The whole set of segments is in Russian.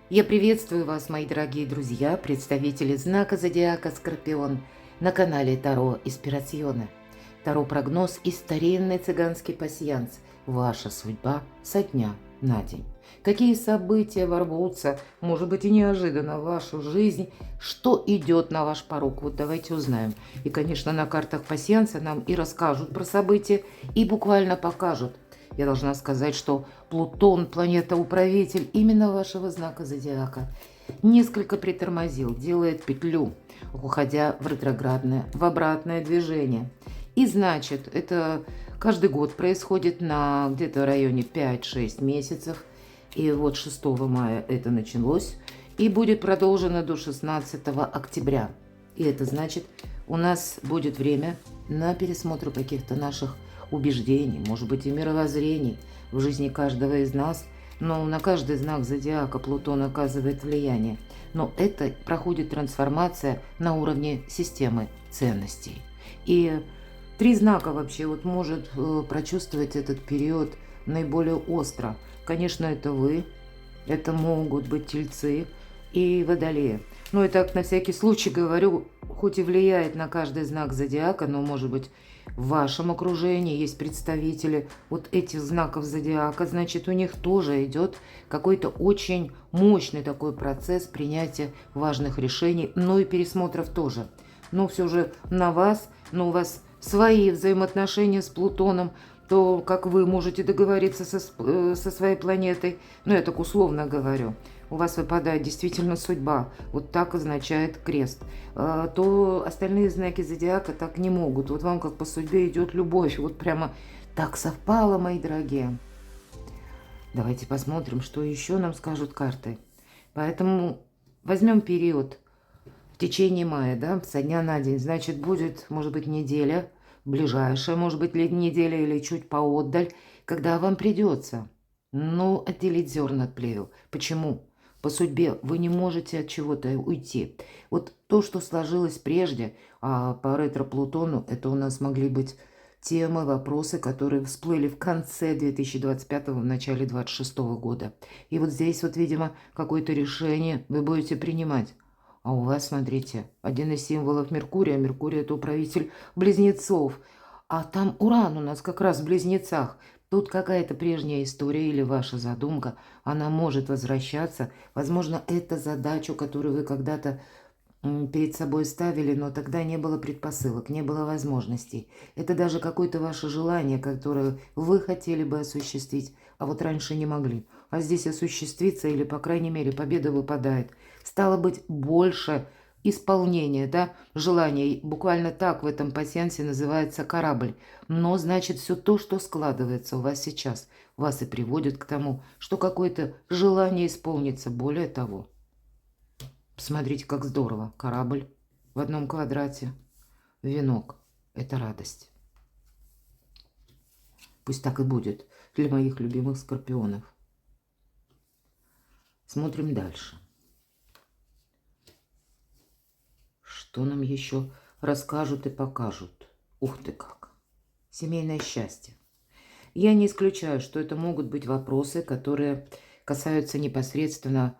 Я приветствую вас, мои дорогие друзья, представители знака зодиака Скорпион на канале Таро Инспирационе. Таро-прогноз и старинный цыганский пасьянс. Ваша судьба со дня на день. Какие события ворвутся, может быть и неожиданно, в вашу жизнь, что идет на ваш порог, вот давайте узнаем. И, конечно, на картах пасьянса нам и расскажут про события, и буквально покажут. Я должна сказать, что Плутон, планета-управитель именно вашего знака зодиака, несколько притормозил, делает петлю, уходя в ретроградное, в обратное движение. И значит, это каждый год происходит на где-то в районе 5-6 месяцев. И вот 6 мая это началось и будет продолжено до 16 октября. И это значит, у нас будет время на пересмотр каких-то наших убеждений, может быть и мировоззрений в жизни каждого из нас. Но на каждый знак зодиака Плутон оказывает влияние. Но это проходит трансформация на уровне системы ценностей. И 3 знака вообще вот может прочувствовать этот период наиболее остро. Конечно, это вы, это могут быть тельцы и водолеи. Но это на всякий случай говорю, хоть и влияет на каждый знак зодиака, но может быть в вашем окружении есть представители вот этих знаков зодиака, значит, у них тоже идет какой-то очень мощный такой процесс принятия важных решений, ну и пересмотров тоже. Но все же на вас, но у вас свои взаимоотношения с Плутоном, то как вы можете договориться со своей планетой, ну я так условно говорю, у вас выпадает действительно судьба, вот так означает крест, то остальные знаки зодиака так не могут. Вот вам как по судьбе идет любовь, вот прямо так совпало, мои дорогие. Давайте посмотрим, что еще нам скажут карты. Поэтому возьмем период в течение мая, да, со дня на день. Значит, будет, может быть, неделя, ближайшая, может быть, неделя или чуть поотдаль, когда вам придется, ну, отделить зерна от плевел. Почему? По судьбе вы не можете от чего-то уйти. Вот то, что сложилось прежде, а по ретро-Плутону, это у нас могли быть темы, вопросы, которые всплыли в конце 2025, в начале 2026 года. И вот здесь вот, видимо, какое-то решение вы будете принимать. А у вас, смотрите, один из символов Меркурия. Меркурий – это управитель близнецов. А там Уран у нас как раз в близнецах. Тут какая-то прежняя история или ваша задумка, она может возвращаться. Возможно, это задачу, которую вы когда-то перед собой ставили, но тогда не было предпосылок, не было возможностей. Это даже какое-то ваше желание, которое вы хотели бы осуществить, а вот раньше не могли. А здесь осуществится или, по крайней мере, победа выпадает. Стало быть, больше исполнения, да, желаний. Буквально так в этом пасьянсе называется корабль. Но, значит, все то, что складывается у вас сейчас, вас и приводит к тому, что какое-то желание исполнится. Более того, посмотрите, как здорово. Корабль в одном квадрате. Венок. Это радость. Пусть так и будет для моих любимых скорпионов. Смотрим дальше. Что нам еще расскажут и покажут? Ух ты как! Семейное счастье. Я не исключаю, что это могут быть вопросы, которые касаются непосредственно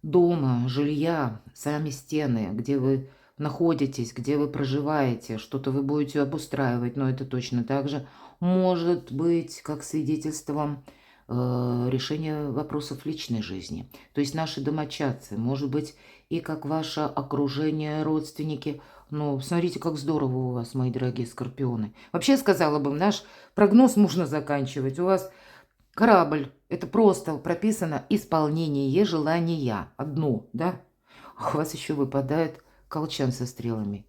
дома, жилья, сами стены, где вы находитесь, где вы проживаете, что-то вы будете обустраивать, но это точно так же может быть как свидетельством решения вопросов личной жизни. То есть наши домочадцы, может быть, и как ваше окружение, родственники. Ну, смотрите, как здорово у вас, мои дорогие скорпионы. Вообще, сказала бы, наш прогноз можно заканчивать. У вас корабль. Это просто прописано исполнение желания. Одно, да? А у вас еще выпадает колчан со стрелами.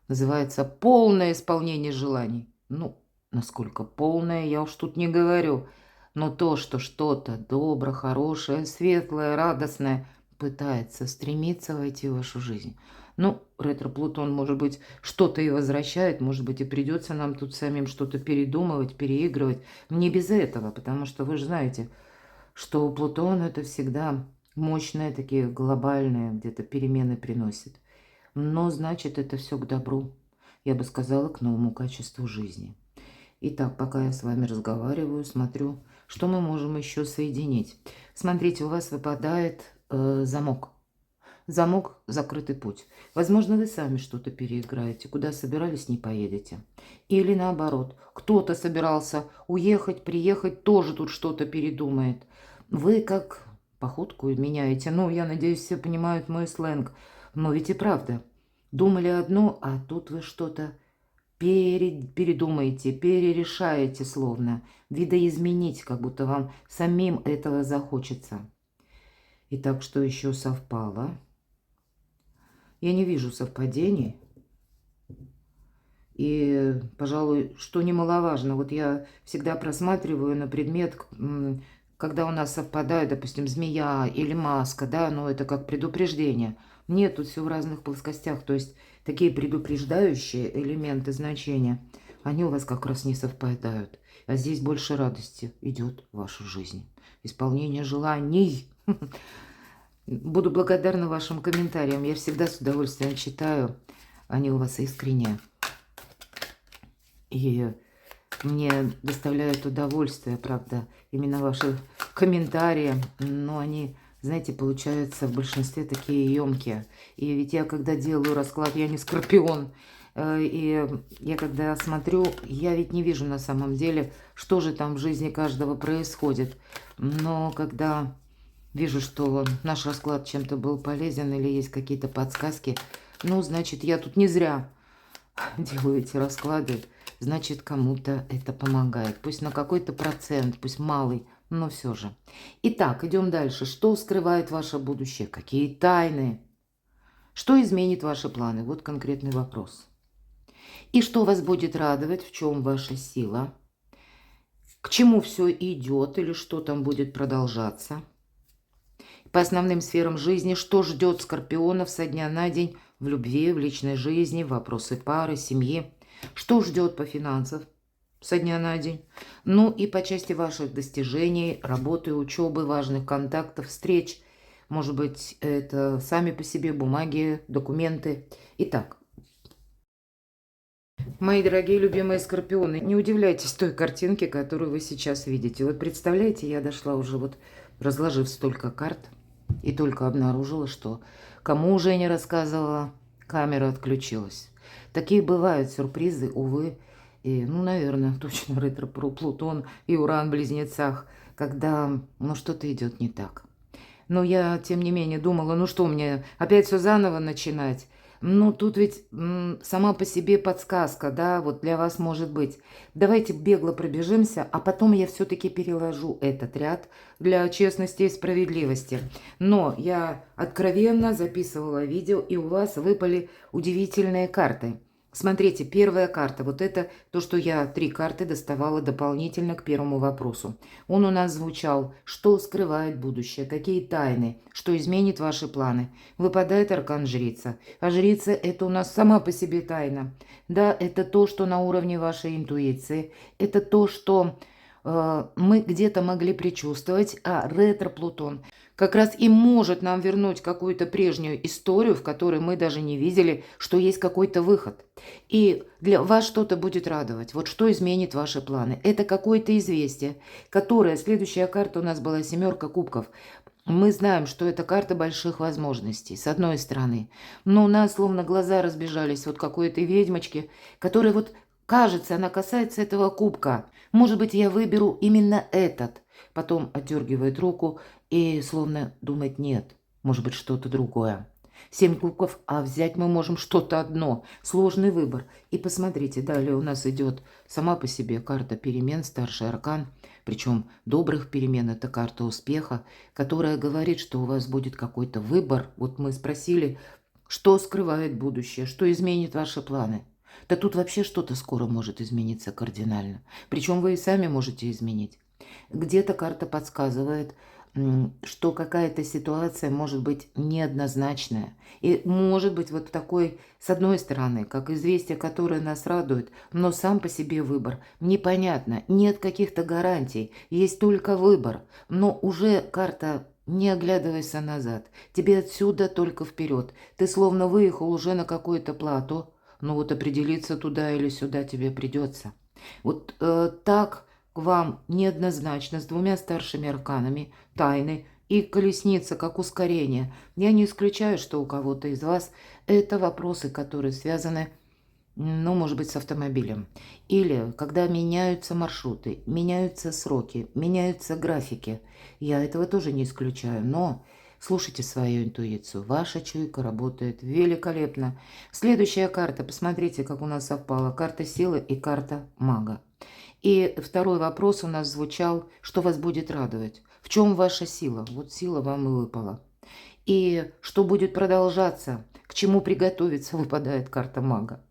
Называется полное исполнение желаний. Ну, насколько полное, я уж тут не говорю. Но то, что что-то доброе, хорошее, светлое, радостное пытается стремиться войти в вашу жизнь. Ну, ретро-Плутон, может быть, что-то и возвращает, может быть, и придется нам тут самим что-то передумывать, переигрывать. Не без этого, потому что вы же знаете, что Плутон это всегда мощные такие глобальные где-то перемены приносит. Но значит, это все к добру. Я бы сказала, к новому качеству жизни. Итак, пока я с вами разговариваю, смотрю, что мы можем еще соединить. Смотрите, у вас выпадает замок. Замок, закрытый путь. Возможно, вы сами что-то переиграете, куда собирались, не поедете. Или наоборот, кто-то собирался уехать, приехать, тоже тут что-то передумает. Вы как походку меняете. Ну, я надеюсь, все понимают мой сленг. Но ведь и правда. Думали одно, а тут вы что-то передумаете, перерешаете словно. Видоизменить, как будто вам самим этого захочется. Итак, что еще совпало? Я не вижу совпадений. И, пожалуй, что немаловажно, вот я всегда просматриваю на предмет, когда у нас совпадает, допустим, змея или маска, да, но это как предупреждение. Нет, тут все в разных плоскостях, то есть такие предупреждающие элементы значения, они у вас как раз не совпадают. А здесь больше радости идет в вашу жизнь. Исполнение желаний. Буду благодарна вашим комментариям. Я всегда с удовольствием читаю. Они у вас искренние. И мне доставляют удовольствие, правда, именно ваши комментарии. Но они, знаете, получаются в большинстве такие емкие. И ведь я, когда делаю расклад, я не скорпион. И я когда смотрю, я ведь не вижу на самом деле, что же там в жизни каждого происходит. Но когда вижу, что наш расклад чем-то был полезен или есть какие-то подсказки, ну, значит, я тут не зря делаю эти расклады. Значит, кому-то это помогает. Пусть на какой-то процент, пусть малый, но все же. Итак, идем дальше. Что скрывает ваше будущее? Какие тайны? Что изменит ваши планы? Вот конкретный вопрос. И что вас будет радовать? В чем ваша сила? К чему все идет или что там будет продолжаться? По основным сферам жизни, что ждет скорпионов со дня на день в любви, в личной жизни, вопросы пары, семьи? Что ждет по финансам со дня на день? Ну и по части ваших достижений, работы, учебы, важных контактов, встреч. Может быть, это сами по себе бумаги, документы. Итак, мои дорогие любимые скорпионы, не удивляйтесь той картинке, которую вы сейчас видите. Вот представляете, я дошла уже, вот разложив столько карт, и только обнаружила, что кому уже не рассказывала, камера отключилась. Такие бывают сюрпризы, увы. И, ну, наверное, точно ретро-Плутон и Уран в Близнецах, когда, ну, что-то идет не так. Но я, тем не менее, думала, ну что мне, опять все заново начинать? Ну, тут ведь сама по себе подсказка, да, вот для вас может быть. Давайте бегло пробежимся, а потом я все-таки переложу этот ряд для честности и справедливости. Но я откровенно записывала видео, и у вас выпали удивительные карты. Смотрите, первая карта, вот это то, что я 3 карты доставала дополнительно к первому вопросу. Он у нас звучал: что скрывает будущее, какие тайны, что изменит ваши планы. Выпадает аркан жрица. А жрица — это у нас сама по себе тайна. Да, это то, что на уровне вашей интуиции. Это то, что мы где-то могли предчувствовать. А ретро-Плутон как раз и может нам вернуть какую-то прежнюю историю, в которой мы даже не видели, что есть какой-то выход. И для вас что-то будет радовать. Вот что изменит ваши планы. Это какое-то известие, которое... Следующая карта у нас была 7 кубков. Мы знаем, что это карта больших возможностей, с одной стороны. Но у нас словно глаза разбежались вот какой-то ведьмочки, которая вот, кажется, она касается этого кубка. Может быть, я выберу именно этот. Потом отдергивает руку и словно думает: нет, может быть, что-то другое. 7 кубков, а взять мы можем что-то одно. Сложный выбор. И посмотрите, далее у нас идет сама по себе карта перемен, старший аркан. Причем добрых перемен — это карта успеха, которая говорит, что у вас будет какой-то выбор. Вот мы спросили, что скрывает будущее, что изменит ваши планы. Да тут вообще что-то скоро может измениться кардинально. Причем вы и сами можете изменить. Где-то карта подсказывает, что какая-то ситуация может быть неоднозначная. И может быть вот такой, с одной стороны, как известие, которое нас радует, но сам по себе выбор непонятно, нет каких-то гарантий, есть только выбор. Но уже карта: не оглядывайся назад, тебе отсюда только вперед. Ты словно выехал уже на какое-то плато, но вот определиться туда или сюда тебе придется. Вот так к вам неоднозначно, с 2 старшими арканами, тайны, и колесница как ускорение. Я не исключаю, что у кого-то из вас это вопросы, которые связаны, ну, может быть, с автомобилем. Или когда меняются маршруты, меняются сроки, меняются графики. Я этого тоже не исключаю, но слушайте свою интуицию. Ваша чуйка работает великолепно. Следующая карта, посмотрите, как у нас совпала. Карта силы и карта мага. И второй вопрос у нас звучал, что вас будет радовать? В чем ваша сила? Вот сила вам и выпала. И что будет продолжаться? К чему приготовиться? Выпадает карта мага.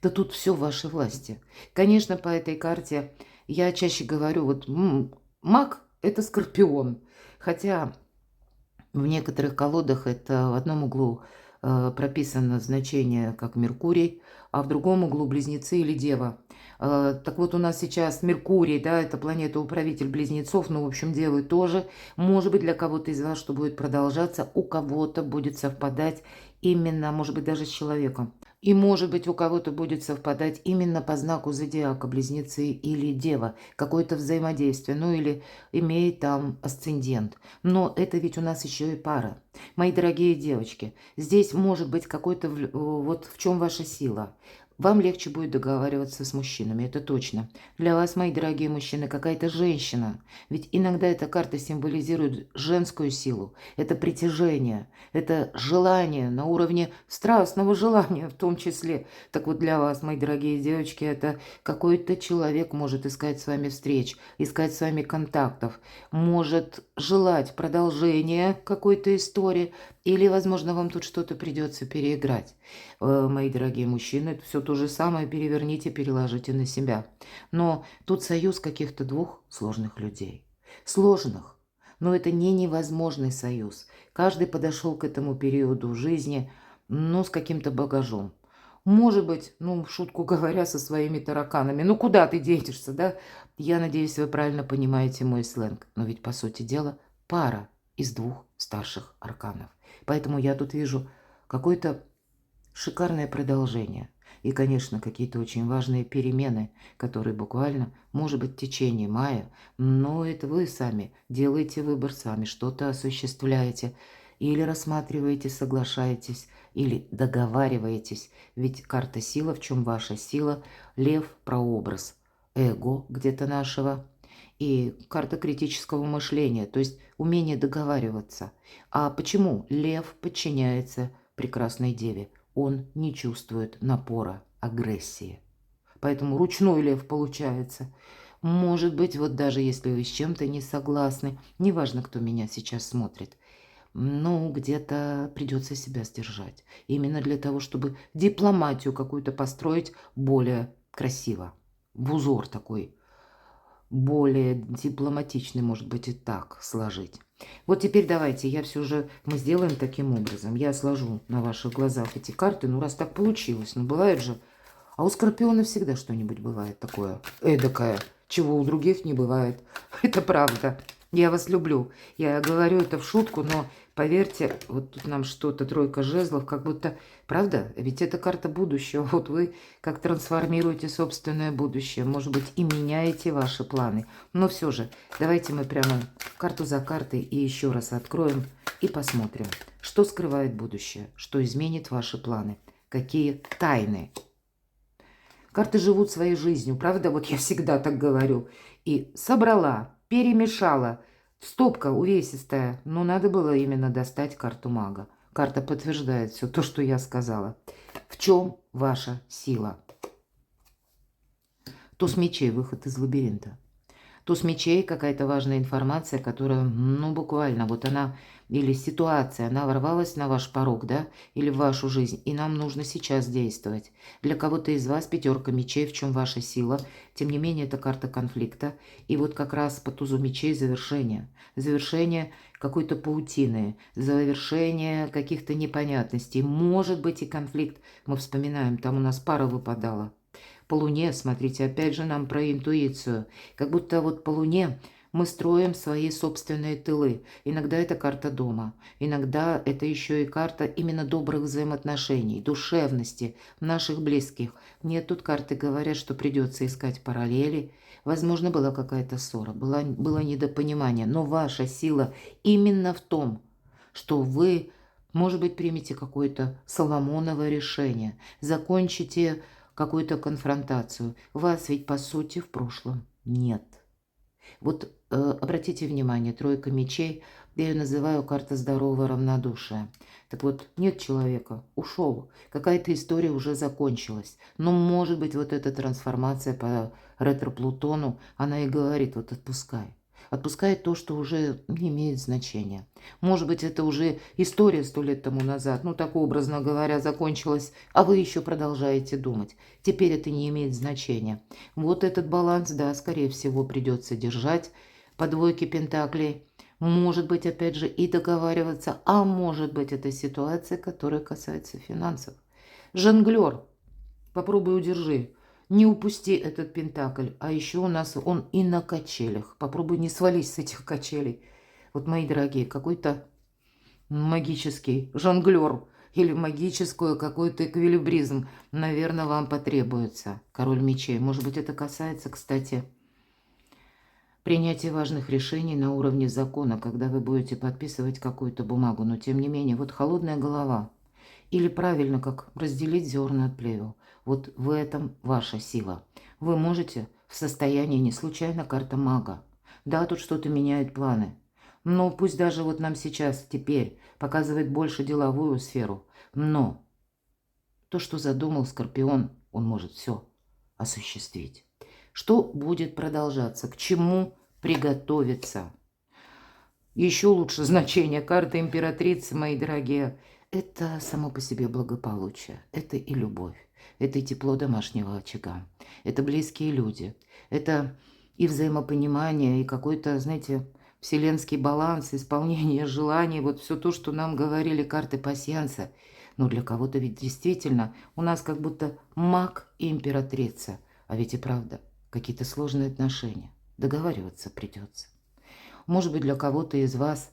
Да тут все в вашей власти. Конечно, по этой карте я чаще говорю, вот маг– это скорпион. Хотя в некоторых колодах это в одном углу прописано значение как Меркурий, а в другом углу Близнецы или Дева. Так вот, у нас сейчас Меркурий, да, это планета-управитель Близнецов, ну, в общем, Девы тоже. Может быть, для кого-то из вас что будет продолжаться, у кого-то будет совпадать именно, может быть, даже с человеком. И, может быть, у кого-то будет совпадать именно по знаку зодиака, Близнецы или Дева, какое-то взаимодействие, ну или имеет там асцендент. Но это ведь у нас еще и пара. Мои дорогие девочки, здесь может быть какой-то, вот в чем ваша сила. Вам легче будет договариваться с мужчинами, это точно. Для вас, мои дорогие мужчины, какая-то женщина. Ведь иногда эта карта символизирует женскую силу. Это притяжение, это желание на уровне страстного желания в том числе. Так вот для вас, мои дорогие девочки, это какой-то человек может искать с вами встреч, искать с вами контактов, может желать продолжения какой-то истории, или, возможно, вам тут что-то придется переиграть. Мои дорогие мужчины, это все то же самое переверните, переложите на себя. Но тут союз каких-то двух сложных людей. Сложных, но это не невозможный союз. Каждый подошел к этому периоду жизни, ну, с каким-то багажом. Может быть, ну, в шутку говоря, со своими тараканами. Ну, куда ты денешься, да? Я надеюсь, вы правильно понимаете мой сленг. Но ведь, по сути дела, пара из двух старших арканов. Поэтому я тут вижу какое-то шикарное продолжение. И, конечно, какие-то очень важные перемены, которые буквально, может быть, в течение мая, но это вы сами делаете выбор сами, что-то осуществляете, или рассматриваете, соглашаетесь, или договариваетесь. Ведь карта сила, в чем ваша сила? Лев, прообраз, эго где-то нашего, и карта критического мышления, то есть умение договариваться. А почему лев подчиняется прекрасной деве? Он не чувствует напора, агрессии. Поэтому ручной лев получается. Может быть, вот даже если вы с чем-то не согласны, неважно, кто меня сейчас смотрит, ну, где-то придется себя сдержать. Именно для того, чтобы дипломатию какую-то построить более красиво. В узор такой, более дипломатичный, может быть, и так сложить. Вот теперь давайте, мы сделаем таким образом. Я сложу на ваших глазах эти карты, ну, раз так получилось, ну, бывает же. А у Скорпиона всегда что-нибудь бывает такое эдакое, чего у других не бывает. Это правда. Я вас люблю. Я говорю это в шутку, но поверьте, вот тут нам что-то, тройка жезлов, как будто, правда? Ведь это карта будущего. Вот вы как трансформируете собственное будущее. Может быть, и меняете ваши планы. Но все же, давайте мы прямо карту за картой и еще раз откроем и посмотрим, что скрывает будущее, что изменит ваши планы, какие тайны. Карты живут своей жизнью, правда? Вот я всегда так говорю. И собрала, перемешала. Стопка увесистая. Но надо было именно достать карту мага. Карта подтверждает все то, что я сказала. В чем ваша сила? Туз мечей, выход из лабиринта. Туз мечей, какая-то важная информация, которая, ну, буквально, вот она, или ситуация, она ворвалась на ваш порог, да, или в вашу жизнь, и нам нужно сейчас действовать. Для кого-то из вас пятерка мечей, в чем ваша сила, тем не менее, это карта конфликта, и вот как раз по тузу мечей завершение. Завершение какой-то паутины, завершение каких-то непонятностей, может быть и конфликт. Мы вспоминаем, там у нас пара выпадала. По Луне, смотрите, опять же нам про интуицию. Как будто вот по Луне мы строим свои собственные тылы. Иногда это карта дома, иногда это еще и карта именно добрых взаимоотношений, душевности наших близких. Нет, тут карты говорят, что придется искать параллели, Возможно, была какая-то ссора, было недопонимание, но ваша сила именно в том, что вы, может быть, примете какое-то Соломоново решение, закончите какую-то конфронтацию. Вас ведь, по сути, в прошлом нет. Вот обратите внимание, тройка мечей, я ее называю карта здорового равнодушия. Так вот, нет человека, ушел, какая-то история уже закончилась. Но, может быть, вот эта трансформация по ретро-Плутону, она и говорит, вот отпускай. Отпускай то, что уже не имеет значения. Может быть, это уже история 100 лет тому назад, ну так образно говоря, закончилась, а вы еще продолжаете думать. Теперь это не имеет значения. Вот этот баланс, да, скорее всего, придется держать по двойке пентаклей. Может быть, опять же, и договариваться, а может быть, это ситуация, которая касается финансов. Жонглер, попробуй удержи. Не упусти этот пентакль. А еще у нас он и на качелях. Попробуй не свались с этих качелей. Вот, мои дорогие, какой-то магический жонглер или магическую какой-то эквилибризм, наверное, вам потребуется. Король мечей. Может быть, это касается, кстати, принятия важных решений на уровне закона, когда вы будете подписывать какую-то бумагу. Но, тем не менее, вот холодная голова. Или правильно, как разделить зерна от плевел. Вот в этом ваша сила. Вы можете в состоянии, не случайно карта мага. Да, тут что-то меняет планы. Но пусть даже вот нам сейчас, теперь, показывает больше деловую сферу. Но то, что задумал Скорпион, он может все осуществить. Что будет продолжаться? К чему приготовиться? Еще лучше значение карты императрицы, мои дорогие. Это само по себе благополучие, это и любовь, это и тепло домашнего очага, это близкие люди, это и взаимопонимание, и какой-то, знаете, вселенский баланс, исполнение желаний, вот все то, что нам говорили карты пасьянса. Но для кого-то ведь действительно у нас как будто маг и императрица, а ведь и правда какие-то сложные отношения, договариваться придется. Может быть, для кого-то из вас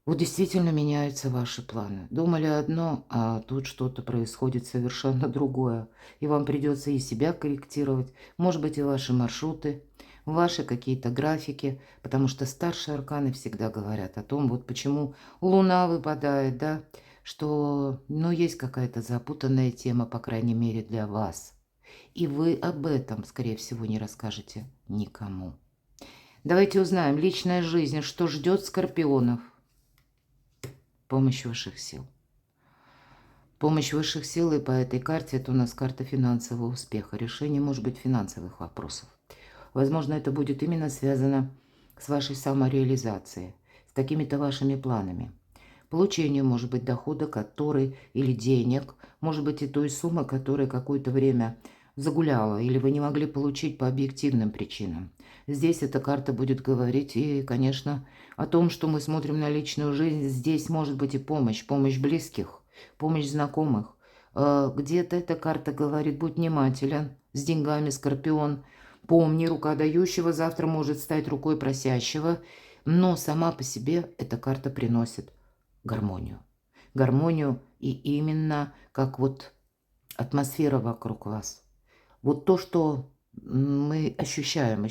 вот действительно меняются ваши планы. Думали одно, а тут что-то происходит совершенно другое. И вам придется и себя корректировать, может быть, и ваши маршруты, ваши какие-то графики, потому что старшие арканы всегда говорят о том, вот почему Луна выпадает, да, что, ну, есть какая-то запутанная тема, по крайней мере, для вас. И вы об этом, скорее всего, не расскажете никому. Давайте узнаем, личная жизнь, что ждет скорпионов. Помощь высших сил. Помощь высших сил, и по этой карте это у нас карта финансового успеха. Решение, может быть, финансовых вопросов. Возможно, это будет именно связано с вашей самореализацией, с какими-то вашими планами. Получение, может быть, дохода, который, или денег, может быть, и той суммы, которая какое-то время загуляла, или вы не могли получить по объективным причинам. Здесь эта карта будет говорить и, конечно, о том, что мы смотрим на личную жизнь. Здесь может быть и помощь, помощь близких, помощь знакомых. Где-то эта карта говорит, будь внимателен с деньгами, Скорпион. Помни, рука дающего завтра может стать рукой просящего, но сама по себе эта карта приносит гармонию. Гармонию и именно как вот атмосфера вокруг вас. Вот то, что мы ощущаем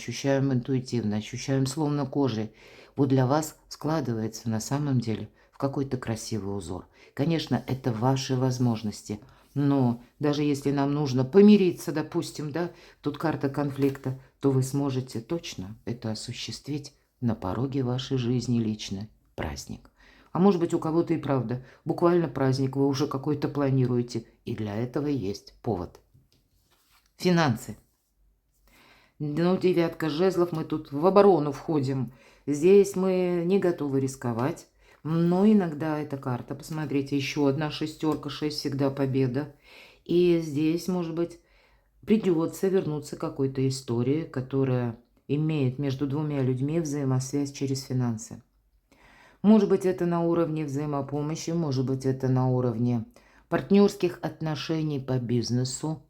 интуитивно, ощущаем словно кожей, вот для вас складывается на самом деле в какой-то красивый узор. Конечно, это ваши возможности, но даже если нам нужно помириться, допустим, да, тут карта конфликта, то вы сможете точно это осуществить на пороге вашей жизни личный праздник. А может быть, у кого-то и правда буквально праздник вы уже какой-то планируете, и для этого есть повод. Финансы. Ну, девятка жезлов, мы тут в оборону входим. Здесь мы не готовы рисковать. Но иногда эта карта, посмотрите, еще одна шестерка, 6 всегда победа. И здесь, может быть, придется вернуться к какой-то истории, которая имеет между двумя людьми взаимосвязь через финансы. Может быть, это на уровне взаимопомощи, может быть, это на уровне партнерских отношений по бизнесу.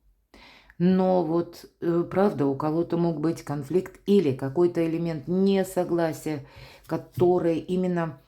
Но вот, правда, у кого-то мог быть конфликт или какой-то элемент несогласия, который именно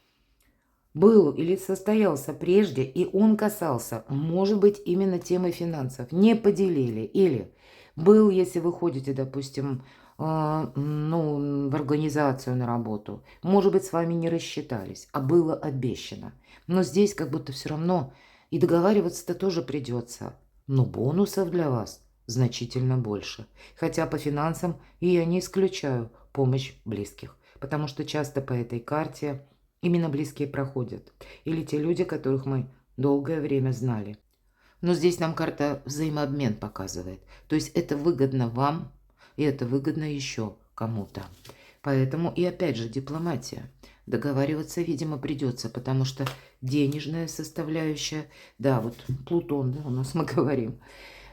был или состоялся прежде, и он касался, может быть, именно темы финансов. Не поделили. Или был, если вы ходите, допустим, ну, в организацию на работу. Может быть, с вами не рассчитались, а было обещано. Но здесь как будто все равно и договариваться-то тоже придется. Но бонусов для вас значительно больше. Хотя по финансам и я не исключаю помощь близких. Потому что часто по этой карте именно близкие проходят. Или те люди, которых мы долгое время знали. Но здесь нам карта взаимообмен показывает. То есть это выгодно вам, и это выгодно еще кому-то. Поэтому и опять же дипломатия. Договариваться, видимо, придется, потому что денежная составляющая, да, вот Плутон, да, у нас мы говорим,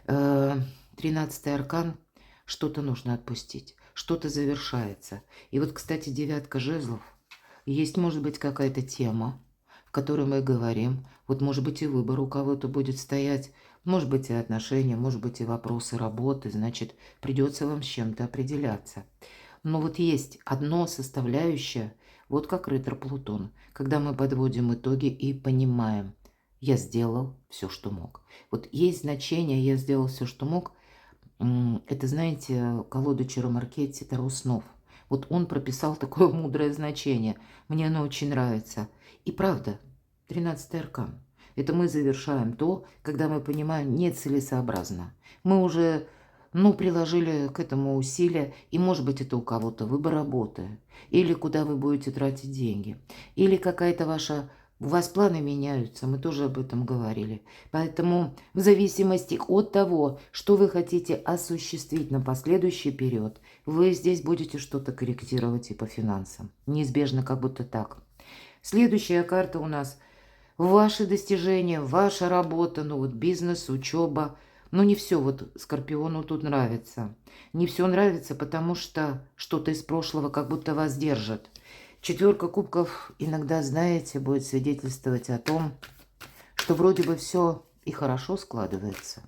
13-й аркан, что-то нужно отпустить, что-то завершается. И вот, кстати, девятка жезлов, есть, может быть, какая-то тема, в которой мы говорим, вот, может быть, и выбор у кого-то будет стоять, может быть, и отношения, может быть, и вопросы работы, значит, придется вам с чем-то определяться. Но вот есть одно составляющее, вот как рыцарь Плутон, когда мы подводим итоги и понимаем, я сделал все, что мог. Вот есть значение, я сделал все, что мог. Это, знаете, колода Чаромаркетти Таро снов. Вот он прописал такое мудрое значение. Мне оно очень нравится. И правда, 13-й аркан. Это мы завершаем то, когда мы понимаем, нецелесообразно. Мы уже, ну, приложили к этому усилия, и, может быть, это у кого-то выбор работы, или куда вы будете тратить деньги, или какая-то ваша... У вас планы меняются, мы тоже об этом говорили. Поэтому в зависимости от того, что вы хотите осуществить на последующий период, вы здесь будете что-то корректировать и по финансам. Неизбежно как будто так. Следующая карта у нас ваши достижения, ваша работа, ну вот бизнес, учеба. Но не все вот Скорпиону тут нравится. Не все нравится, потому что что-то из прошлого как будто вас держит. Четверка кубков иногда, знаете, будет свидетельствовать о том, что вроде бы все и хорошо складывается.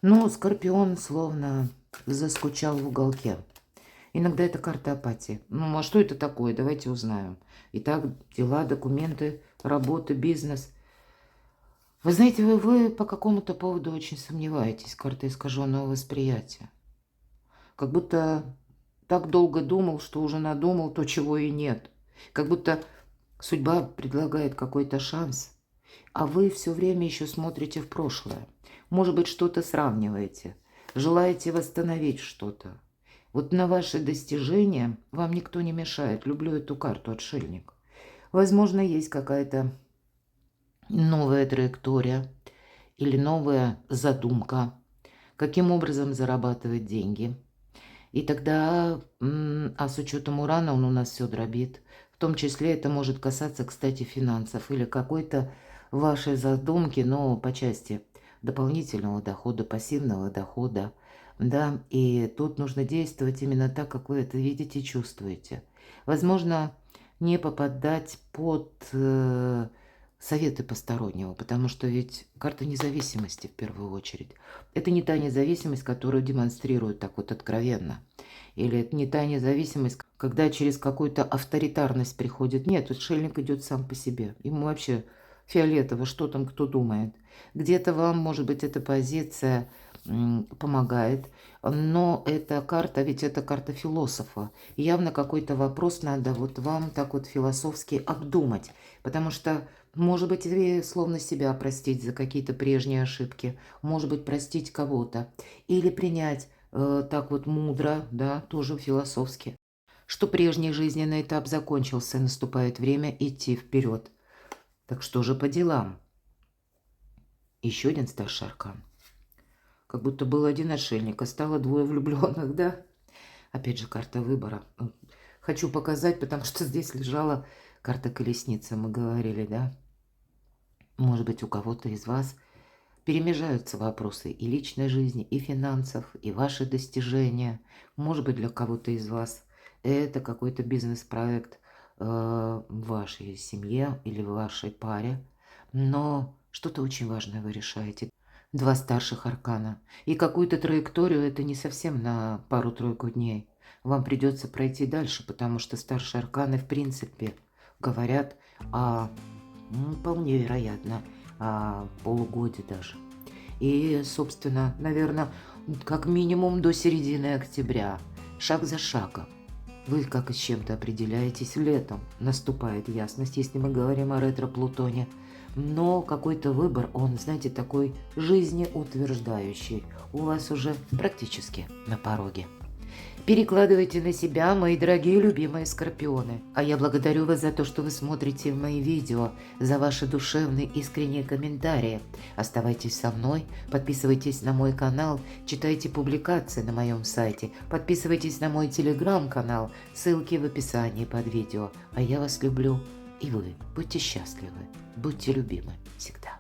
Но Скорпион словно заскучал в уголке. Иногда это карта апатии. Ну, а что это такое? Давайте узнаем. Итак, дела, документы, работа, бизнес. Вы знаете, вы по какому-то поводу очень сомневаетесь. Карта искаженного восприятия. Как будто так долго думал, что уже надумал то, чего и нет. Как будто судьба предлагает какой-то шанс, а вы все время еще смотрите в прошлое. Может быть, что-то сравниваете, желаете восстановить что-то. Вот на ваши достижения вам никто не мешает. Люблю эту карту, отшельник. Возможно, есть какая-то новая траектория или новая задумка, каким образом зарабатывать деньги. И тогда, а с учетом Урана он у нас все дробит. В том числе это может касаться, кстати, финансов или какой-то вашей задумки, но по части дополнительного дохода, пассивного дохода. Да, и тут нужно действовать именно так, как вы это видите, чувствуете. Возможно, не попадать под советы постороннего, потому что ведь карта независимости в первую очередь. Это не та независимость, которую демонстрируют так вот откровенно. Или это не та независимость, когда через какую-то авторитарность приходит. Нет, отшельник идет сам по себе. Ему вообще фиолетово, что там кто думает. Где-то вам, может быть, эта позиция помогает, но эта карта, ведь это карта философа. И явно какой-то вопрос надо вот вам так вот философски обдумать, потому что, может быть, вы словно себя простить за какие-то прежние ошибки, может быть, простить кого-то, или принять так вот мудро, да, тоже философски, что прежний жизненный этап закончился, наступает время идти вперед. Так что же по делам? Еще один старший аркан. Как будто был один отшельник, а стало двое влюбленных, да? Опять же, карта выбора. Хочу показать, потому что здесь лежала карта колесницы, мы говорили, да? Может быть, у кого-то из вас перемежаются вопросы и личной жизни, и финансов, и ваши достижения. Может быть, для кого-то из вас это какой-то бизнес-проект в вашей семье или в вашей паре. Но что-то очень важное вы решаете. Два старших аркана. И какую-то траекторию это не совсем на пару-тройку дней. Вам придется пройти дальше, потому что старшие арканы в принципе говорят о, вполне вероятно, о полугоде даже. И, собственно, наверное, как минимум до середины октября. шаг за шагом. Вы как и с чем-то определяетесь летом. Наступает ясность, если мы говорим о ретро-Плутоне. Но какой-то выбор, он, знаете, такой жизнеутверждающий. У вас уже практически на пороге. Перекладывайте на себя, мои дорогие любимые скорпионы. А я благодарю вас за то, что вы смотрите мои видео, за ваши душевные искренние комментарии. Оставайтесь со мной, подписывайтесь на мой канал, читайте публикации на моем сайте, подписывайтесь на мой телеграм-канал, ссылки в описании под видео. А я вас люблю, и вы будьте счастливы, будьте любимы всегда.